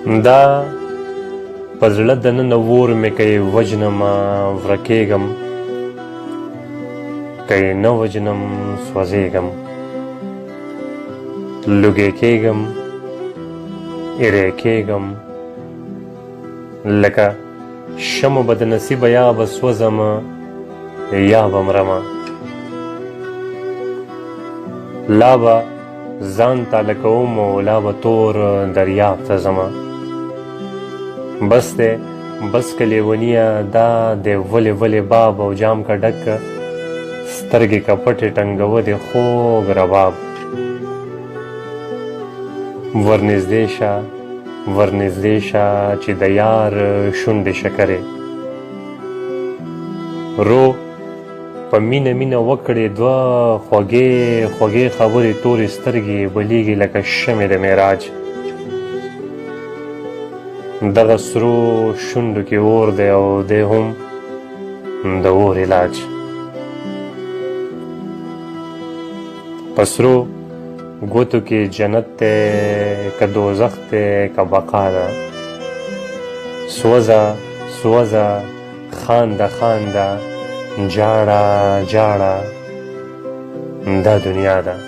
دا په زړه دننه اور مې که یې وژنمه ورکېږم، که یې نه وژنم سوځېږم، لوګی کېږم ایری کېږم، لکه شمع به د نصیبه یا به سوځمه یا به مرمه، لا به ځان تاله کوم او لا به تور دریاب ته ځمه. بس دی بس که لیونیه دا دی ولې ولې باب او جام که ډک سترګې که پټې ټنګوه دی خوږ رباب. ورنږدې شه ورنږدې شه چې د یار شونډې شکرې رو په مینه مینه وکړې دوه خوږې خوږې خبرې تورې سترګې بلیږي لکه شمع د معراج. دغه سرو شونډو کې اور دی او دی هم د اور علاج. په سرو ګوتو کې جنت دی که دوزخ دی که بقا ده. سوځه سوځه خانده خانده جاړه جاړه دا دنیا ده.